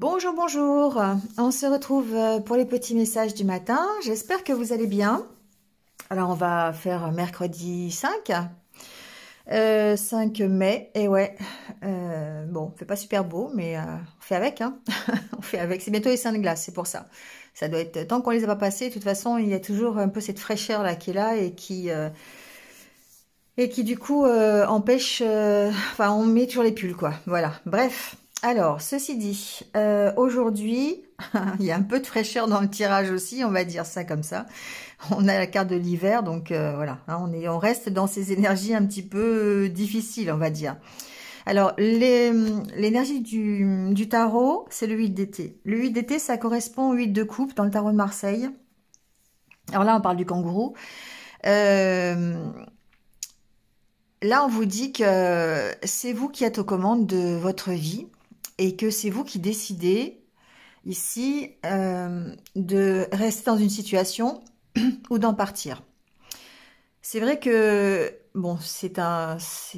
Bonjour, bonjour. On se retrouve pour les petits messages du matin. J'espère que vous allez bien. Alors, on va faire mercredi 5. 5 mai. Et ouais, bon, fait pas super beau, mais on fait avec, hein. On fait avec. C'est bientôt les Saints de glace, c'est pour ça. Ça doit être, tant qu'on les a pas passés, de toute façon, il y a toujours un peu cette fraîcheur là qui est là et qui du coup empêche, enfin, on met toujours les pulls, quoi. Voilà, bref. Alors, ceci dit, aujourd'hui, il y a un peu de fraîcheur dans le tirage aussi, on va dire ça comme ça. On a la carte de l'hiver, donc voilà, hein, on reste dans ces énergies un petit peu difficiles, on va dire. Alors, l'énergie du tarot, c'est le 8 d'été. Le 8 d'été, ça correspond au 8 de coupe dans le tarot de Marseille. Alors là, on parle du kangourou. Là, on vous dit que c'est vous qui êtes aux commandes de votre vie et que c'est vous qui décidez ici de rester dans une situation ou d'en partir. C'est vrai que, bon, c'est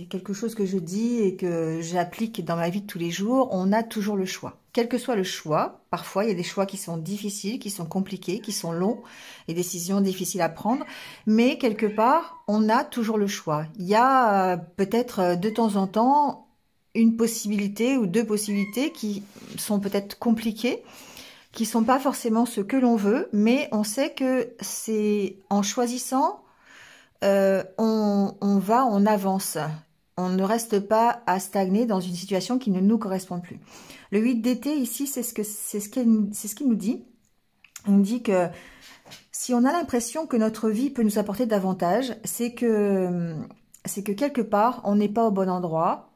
quelque chose que je dis et que j'applique dans ma vie de tous les jours. On a toujours le choix. Quel que soit le choix, parfois il y a des choix qui sont difficiles, qui sont compliqués, qui sont longs, des décisions difficiles à prendre, mais quelque part, on a toujours le choix. Il y a peut-être de temps en temps une possibilité ou deux possibilités qui sont peut-être compliquées, qui sont pas forcément ce que l'on veut, mais on sait que c'est en choisissant, on avance. On ne reste pas à stagner dans une situation qui ne nous correspond plus. Le 8 d'été, ici, c'est ce qu'il nous dit. Il nous dit que si on a l'impression que notre vie peut nous apporter davantage, c'est que quelque part, on n'est pas au bon endroit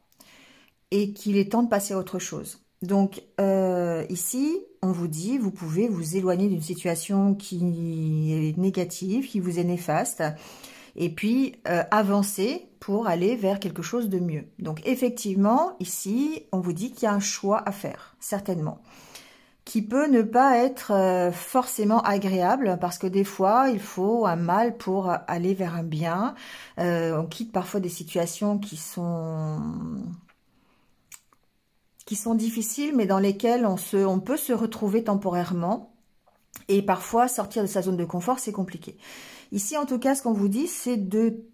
et qu'il est temps de passer à autre chose. Donc, ici, on vous dit, vous pouvez vous éloigner d'une situation qui est négative, qui vous est néfaste, et puis avancer pour aller vers quelque chose de mieux. Donc effectivement, ici, on vous dit qu'il y a un choix à faire, certainement, qui peut ne pas être forcément agréable, parce que des fois, il faut un mal pour aller vers un bien. On quitte parfois des situations qui sont difficiles, mais dans lesquelles on peut se retrouver temporairement. Et parfois, sortir de sa zone de confort, c'est compliqué. Ici, en tout cas, ce qu'on vous dit, c'est de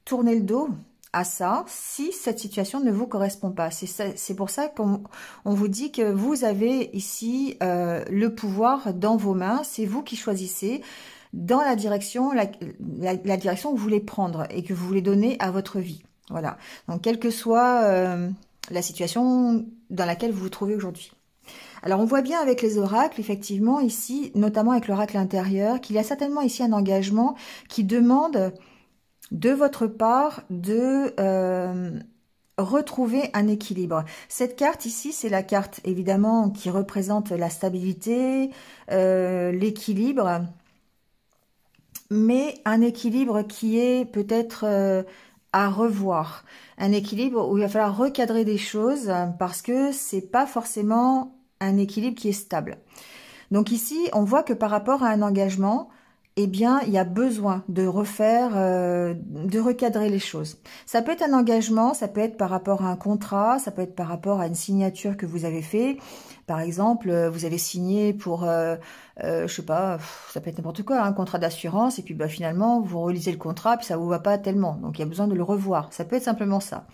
tourner le dos à ça si cette situation ne vous correspond pas. C'est pour ça qu'on vous dit que vous avez ici le pouvoir dans vos mains. C'est vous qui choisissez dans la direction, la direction que vous voulez prendre et que vous voulez donner à votre vie. Voilà. Donc, quelle que soit la situation dans laquelle vous vous trouvez aujourd'hui. Alors, on voit bien avec les oracles, effectivement, ici, notamment avec l'oracle intérieur, qu'il y a certainement ici un engagement qui demande de votre part de retrouver un équilibre. Cette carte ici, c'est la carte, évidemment, qui représente la stabilité, l'équilibre, mais un équilibre qui est peut-être à revoir. Un équilibre où il va falloir recadrer des choses parce que c'est pas forcément un équilibre qui est stable. Donc ici, on voit que par rapport à un engagement, eh bien, il y a besoin de refaire, de recadrer les choses. Ça peut être un engagement, ça peut être par rapport à un contrat, ça peut être par rapport à une signature que vous avez fait. Par exemple, vous avez signé pour, je sais pas, ça peut être n'importe quoi, un contrat d'assurance, et puis bah, finalement, vous relisez le contrat, puis ça vous va pas tellement. Donc, il y a besoin de le revoir. Ça peut être simplement ça.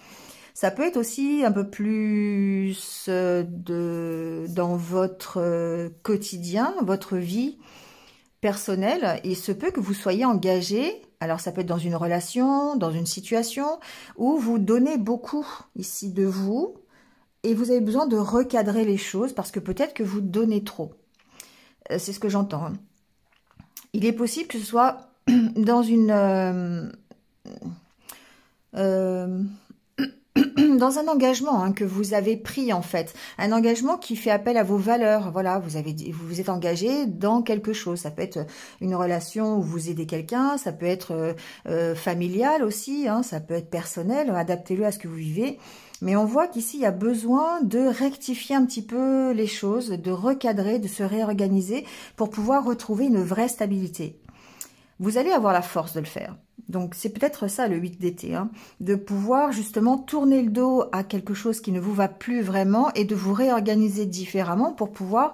Ça peut être aussi un peu plus dans votre quotidien, votre vie personnelle. Il se peut que vous soyez engagé, alors ça peut être dans une relation, dans une situation, où vous donnez beaucoup ici de vous, et vous avez besoin de recadrer les choses, parce que peut-être que vous donnez trop. C'est ce que j'entends. Hein. Il est possible que ce soit dans dans un engagement que vous avez pris en fait, un engagement qui fait appel à vos valeurs. Voilà, vous vous êtes engagé dans quelque chose. Ça peut être une relation où vous aidez quelqu'un, ça peut être familial aussi, hein, ça peut être personnel. Adaptez-le à ce que vous vivez. Mais on voit qu'ici, il y a besoin de rectifier un petit peu les choses, de recadrer, de se réorganiser pour pouvoir retrouver une vraie stabilité. Vous allez avoir la force de le faire. Donc c'est peut-être ça le 8 d'été, hein, de pouvoir justement tourner le dos à quelque chose qui ne vous va plus vraiment et de vous réorganiser différemment pour pouvoir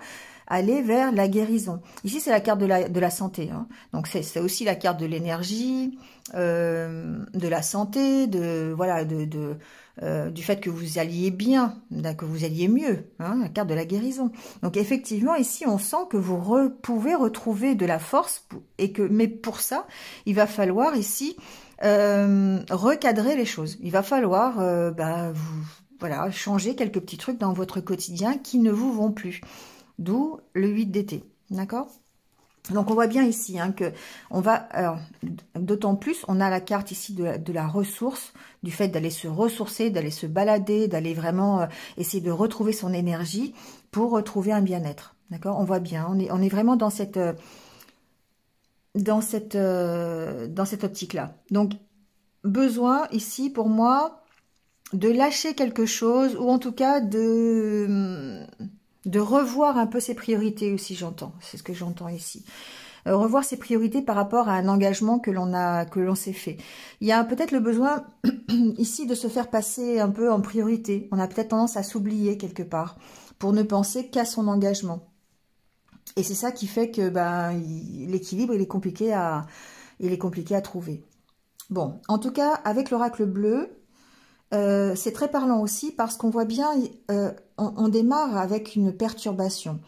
aller vers la guérison. Ici, c'est la carte de la santé. Hein. Donc, c'est aussi la carte de l'énergie, de la santé, voilà, du fait que vous alliez bien, que vous alliez mieux. Hein, la carte de la guérison. Donc, effectivement, ici, on sent que vous pouvez retrouver de la force. Mais pour ça, il va falloir ici recadrer les choses. Il va falloir voilà, changer quelques petits trucs dans votre quotidien qui ne vous vont plus. D'où le 8 d'été, d'accord? Donc on voit bien ici hein, que on va, alors d'autant plus, on a la carte ici de la ressource, du fait d'aller se ressourcer, d'aller se balader, d'aller vraiment essayer de retrouver son énergie pour retrouver un bien-être, d'accord? On voit bien, on est vraiment dans cette optique-là. Donc besoin ici pour moi de lâcher quelque chose ou en tout cas de revoir un peu ses priorités aussi, j'entends. C'est ce que j'entends ici. Revoir ses priorités par rapport à un engagement que l'on s'est fait. Il y a peut-être le besoin ici de se faire passer un peu en priorité. On a peut-être tendance à s'oublier quelque part pour ne penser qu'à son engagement. Et c'est ça qui fait que l'équilibre il est compliqué à trouver. Bon, en tout cas, avec l'oracle bleu, c'est très parlant aussi parce qu'on voit bien, on démarre avec une perturbation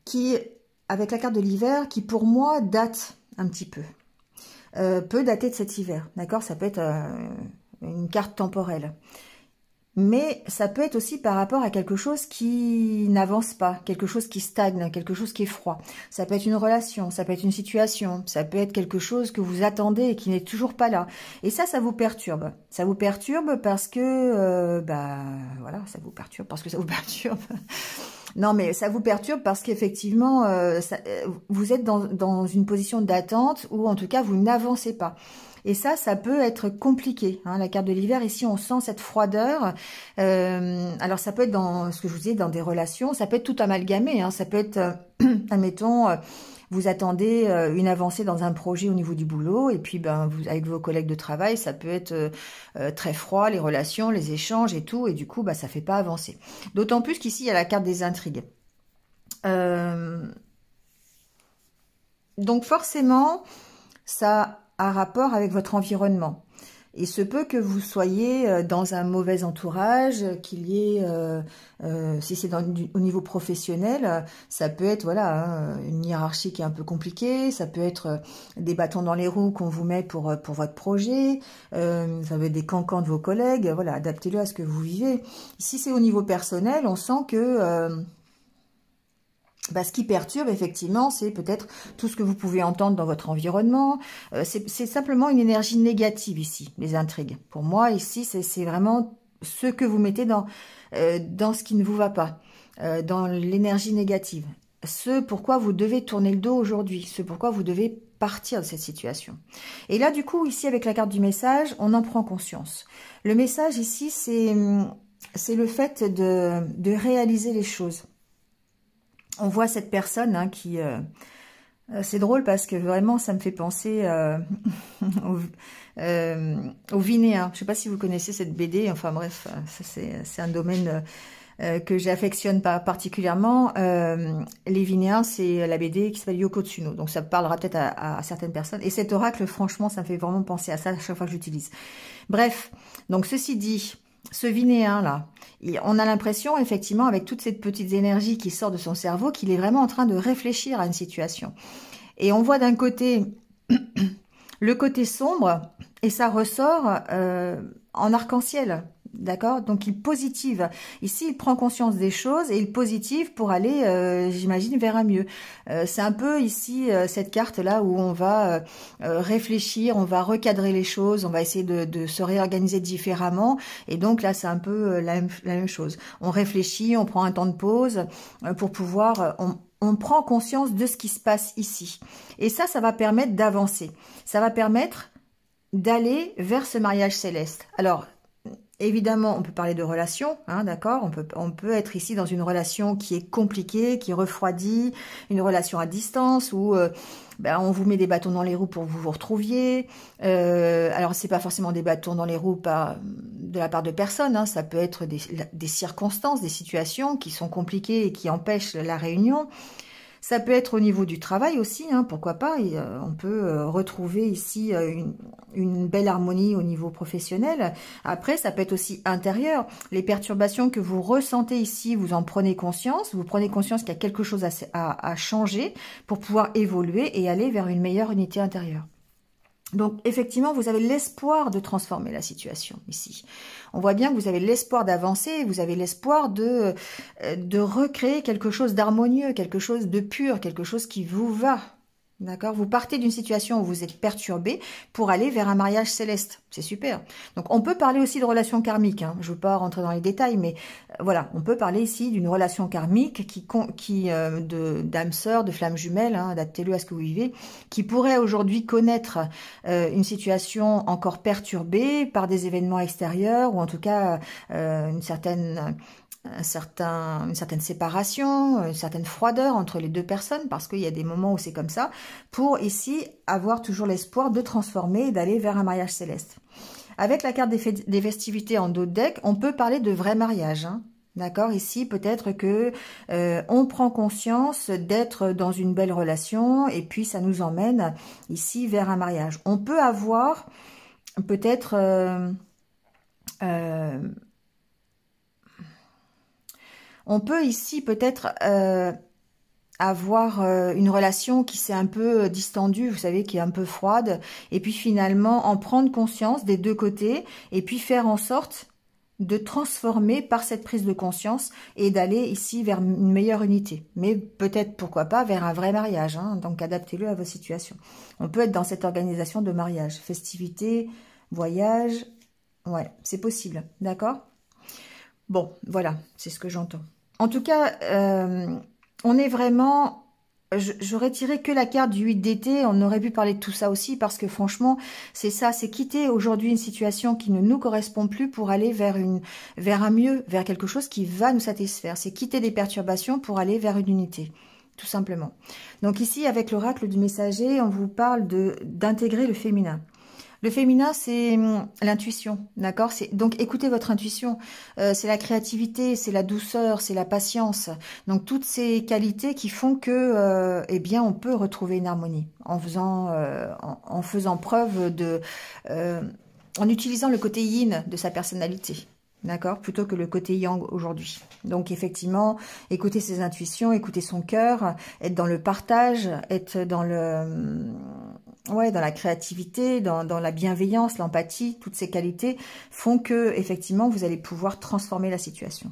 qui, avec la carte de l'hiver, qui pour moi date un petit peu, peut dater de cet hiver, d'accord? Ça peut être une carte temporelle. Mais ça peut être aussi par rapport à quelque chose qui n'avance pas, quelque chose qui stagne, quelque chose qui est froid. Ça peut être une relation, ça peut être une situation, ça peut être quelque chose que vous attendez et qui n'est toujours pas là. Et ça vous perturbe. Ça vous perturbe parce que, voilà, ça vous perturbe parce que ça vous perturbe. Non, mais ça vous perturbe parce qu'effectivement, vous êtes dans une position d'attente ou en tout cas, vous n'avancez pas. Et ça peut être compliqué. Hein, la carte de l'hiver, ici, on sent cette froideur. Alors, ça peut être dans ce que je vous disais, dans des relations. Ça peut être tout amalgamé. Hein, ça peut être, admettons, vous attendez une avancée dans un projet au niveau du boulot. Et puis, vous, avec vos collègues de travail, ça peut être très froid, les relations, les échanges et tout. Et du coup, ça ne fait pas avancer. D'autant plus qu'ici, il y a la carte des intrigues. Donc, forcément, ça a rapport avec votre environnement. Il se peut que vous soyez dans un mauvais entourage, qu'il y ait, si c'est au niveau professionnel, ça peut être voilà une hiérarchie qui est un peu compliquée, ça peut être des bâtons dans les roues qu'on vous met pour votre projet, ça peut être des cancans de vos collègues, voilà, adaptez-le à ce que vous vivez. Si c'est au niveau personnel, on sent que ce qui perturbe, effectivement, c'est peut-être tout ce que vous pouvez entendre dans votre environnement. C'est simplement une énergie négative ici, les intrigues. Pour moi, ici, c'est vraiment ce que vous mettez dans ce qui ne vous va pas, dans l'énergie négative. Ce pourquoi vous devez tourner le dos aujourd'hui, ce pourquoi vous devez partir de cette situation. Et là, du coup, ici, avec la carte du message, on en prend conscience. Le message, ici, c'est le fait de réaliser les choses. On voit cette personne hein, qui... c'est drôle parce que vraiment, ça me fait penser au Vinéa. Je ne sais pas si vous connaissez cette BD. Enfin bref, c'est un domaine que j'affectionne particulièrement. Les Vinéens, c'est la BD qui s'appelle Yoko Tsuno. Donc ça parlera peut-être à certaines personnes. Et cet oracle, franchement, ça me fait vraiment penser à ça à chaque fois que j'utilise. Bref, donc ceci dit... Ce Vinéen là, on a l'impression effectivement avec toutes ces petites énergies qui sortent de son cerveau qu'il est vraiment en train de réfléchir à une situation. Et on voit d'un côté le côté sombre et ça ressort en arc-en-ciel. D'accord? Donc, il positive. Ici, il prend conscience des choses et il positive pour aller, j'imagine, vers un mieux. C'est un peu ici, cette carte-là où on va réfléchir, on va recadrer les choses, on va essayer de se réorganiser différemment. Et donc, là, c'est un peu la même chose. On réfléchit, on prend un temps de pause pour pouvoir... on prend conscience de ce qui se passe ici. Et ça va permettre d'avancer. Ça va permettre d'aller vers ce mariage céleste. Alors... Évidemment, on peut parler de relation, hein, d'accord? On peut être ici dans une relation qui est compliquée, qui refroidit, une relation à distance où on vous met des bâtons dans les roues pour que vous vous retrouviez. Alors, c'est pas forcément des bâtons dans les roues de la part de personne, hein, ça peut être des circonstances, des situations qui sont compliquées et qui empêchent la réunion. Ça peut être au niveau du travail aussi, hein, pourquoi pas. Et, on peut retrouver ici une belle harmonie au niveau professionnel. Après, ça peut être aussi intérieur. Les perturbations que vous ressentez ici, vous en prenez conscience. Vous prenez conscience qu'il y a quelque chose à changer pour pouvoir évoluer et aller vers une meilleure unité intérieure. Donc, effectivement, vous avez l'espoir de transformer la situation ici. On voit bien que vous avez l'espoir d'avancer, vous avez l'espoir de recréer quelque chose d'harmonieux, quelque chose de pur, quelque chose qui vous va. D'accord? Vous partez d'une situation où vous êtes perturbé pour aller vers un mariage céleste. C'est super. Donc, on peut parler aussi de relations karmiques. Hein. Je ne veux pas rentrer dans les détails, mais voilà, on peut parler ici d'une relation karmique d'âme sœur, de flamme jumelle, hein, adaptez-le à ce que vous vivez, qui pourrait aujourd'hui connaître une situation encore perturbée par des événements extérieurs ou en tout cas une certaine séparation, une certaine froideur entre les deux personnes, parce qu'il y a des moments où c'est comme ça, pour ici avoir toujours l'espoir de transformer et d'aller vers un mariage céleste. Avec la carte des festivités en dos de deck, on peut parler de vrai mariage, hein. D'accord, ici peut-être que on prend conscience d'être dans une belle relation et puis ça nous emmène ici vers un mariage. On peut avoir peut-être on peut ici peut-être avoir une relation qui s'est un peu distendue, vous savez, qui est un peu froide, et puis finalement en prendre conscience des deux côtés, et puis faire en sorte de transformer par cette prise de conscience et d'aller ici vers une meilleure unité. Mais peut-être, pourquoi pas, vers un vrai mariage, hein, donc adaptez-le à vos situations. On peut être dans cette organisation de mariage, festivités, voyage, ouais, c'est possible, d'accord? Bon, voilà, c'est ce que j'entends. En tout cas, on est vraiment... J'aurais tiré que la carte du 8 d'été, on aurait pu parler de tout ça aussi, parce que franchement, c'est ça, c'est quitter aujourd'hui une situation qui ne nous correspond plus pour aller vers un mieux, vers quelque chose qui va nous satisfaire. C'est quitter des perturbations pour aller vers une unité, tout simplement. Donc ici, avec l'oracle du messager, on vous parle d'intégrer le féminin. Le féminin, c'est l'intuition, d'accord? Donc, écoutez votre intuition. C'est la créativité, c'est la douceur, c'est la patience. Donc, toutes ces qualités qui font que, eh bien, on peut retrouver une harmonie en faisant preuve en utilisant le côté yin de sa personnalité. D'accord, plutôt que le côté yang aujourd'hui. Donc effectivement, écouter ses intuitions, écouter son cœur, être dans le partage, être dans dans la créativité, dans la bienveillance, l'empathie, toutes ces qualités font que effectivement vous allez pouvoir transformer la situation.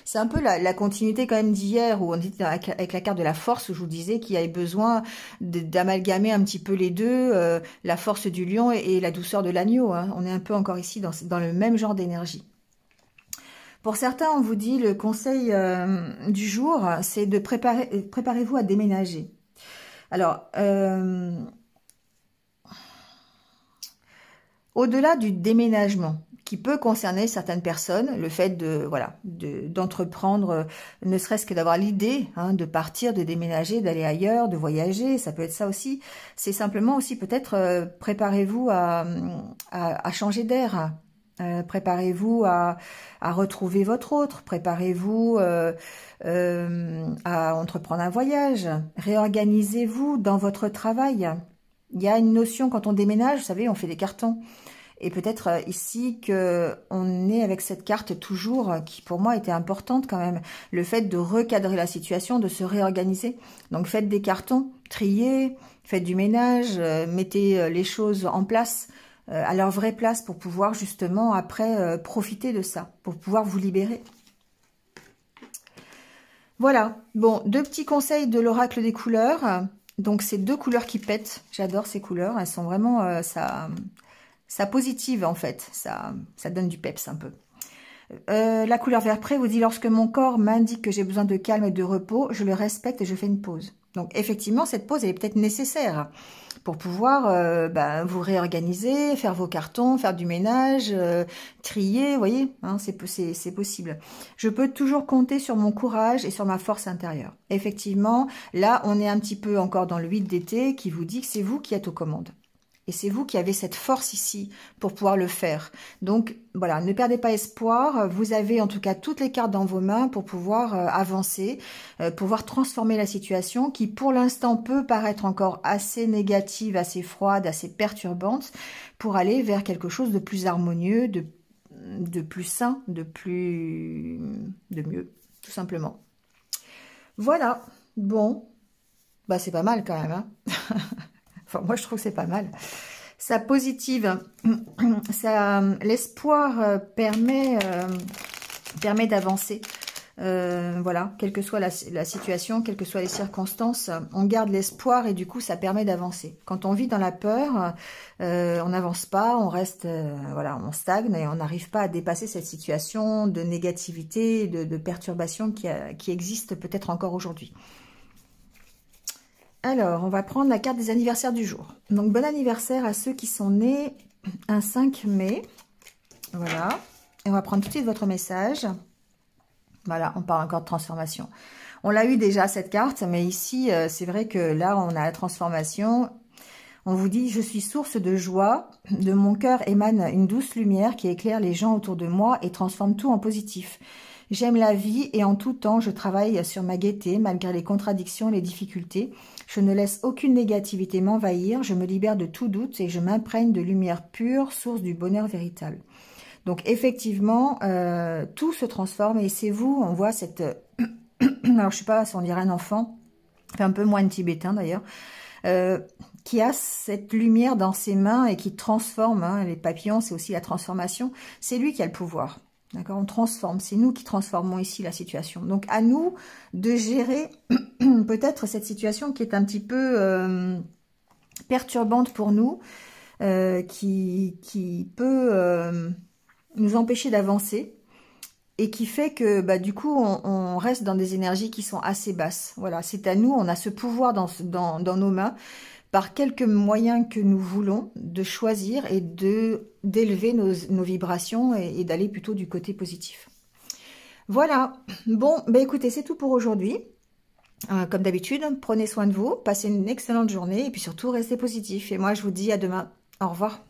C'est un peu la continuité quand même d'hier où on était avec la carte de la force où je vous disais qu'il y avait besoin d'amalgamer un petit peu les deux, la force du lion et la douceur de l'agneau. Hein. On est un peu encore ici dans le même genre d'énergie. Pour certains, on vous dit le conseil du jour, c'est de préparez-vous à déménager. Alors, au-delà du déménagement, qui peut concerner certaines personnes, le fait d'entreprendre, ne serait-ce que d'avoir l'idée de partir, de déménager, d'aller ailleurs, de voyager, ça peut être ça aussi. C'est simplement aussi peut-être préparez-vous à changer d'air. Préparez-vous à retrouver votre autre, préparez-vous à entreprendre un voyage, réorganisez-vous dans votre travail. Il y a une notion quand on déménage, vous savez, on fait des cartons. Et peut-être ici qu'on est avec cette carte toujours, qui pour moi était importante quand même, le fait de recadrer la situation, de se réorganiser. Donc faites des cartons, triez, faites du ménage, mettez les choses en place, à leur vraie place pour pouvoir justement après profiter de ça, pour pouvoir vous libérer. Voilà, bon, 2 petits conseils de l'oracle des couleurs. Donc c'est 2 couleurs qui pètent, j'adore ces couleurs, elles sont vraiment, ça positive en fait, ça donne du peps un peu. La couleur vert prêt vous dit, lorsque mon corps m'indique que j'ai besoin de calme et de repos, je le respecte et je fais une pause. Donc effectivement, cette pause elle est peut-être nécessaire. pour pouvoir vous réorganiser, faire vos cartons, faire du ménage, trier, vous voyez, hein, c'est possible. Je peux toujours compter sur mon courage et sur ma force intérieure. Effectivement, là, on est un petit peu encore dans le 8 d'été qui vous dit que c'est vous qui êtes aux commandes. Et c'est vous qui avez cette force ici pour pouvoir le faire. Donc voilà, ne perdez pas espoir. Vous avez en tout cas toutes les cartes dans vos mains pour pouvoir avancer, pouvoir transformer la situation qui pour l'instant peut paraître encore assez négative, assez froide, assez perturbante, pour aller vers quelque chose de plus harmonieux, de plus sain, de mieux, tout simplement. Voilà, bon, bah c'est pas mal quand même, hein. Enfin, moi, je trouve que c'est pas mal. Ça positive, l'espoir permet d'avancer. Voilà, quelle que soit la situation, quelles que soient les circonstances, on garde l'espoir et du coup, ça permet d'avancer. Quand on vit dans la peur, on n'avance pas, on reste, voilà, on stagne et on n'arrive pas à dépasser cette situation de négativité, de perturbation qui existe peut-être encore aujourd'hui. Alors, on va prendre la carte des anniversaires du jour. Donc, bon anniversaire à ceux qui sont nés un 5 mai. Voilà. Et on va prendre tout de suite votre message. Voilà, on parle encore de transformation. On l'a eu déjà, cette carte, mais ici, c'est vrai que là, on a la transformation. On vous dit, je suis source de joie. De mon cœur émane une douce lumière qui éclaire les gens autour de moi et transforme tout en positif. J'aime la vie et en tout temps, je travaille sur ma gaieté, malgré les contradictions et les difficultés. Je ne laisse aucune négativité m'envahir, je me libère de tout doute et je m'imprègne de lumière pure, source du bonheur véritable. Donc effectivement, tout se transforme et c'est vous, on voit cette... Alors je sais pas si on dirait un enfant, un peu moins tibétain d'ailleurs, qui a cette lumière dans ses mains et qui transforme, hein, les papillons c'est aussi la transformation, c'est lui qui a le pouvoir. D'accord, on transforme, c'est nous qui transformons ici la situation. Donc à nous de gérer peut-être cette situation qui est un petit peu perturbante pour nous, qui peut nous empêcher d'avancer et qui fait que du coup on reste dans des énergies qui sont assez basses. Voilà, c'est à nous, on a ce pouvoir dans nos mains, par quelques moyens que nous voulons, de choisir et d'élever nos vibrations et d'aller plutôt du côté positif. Voilà, bon, écoutez, c'est tout pour aujourd'hui. Comme d'habitude, prenez soin de vous, passez une excellente journée et puis surtout restez positif. Et moi, je vous dis à demain. Au revoir.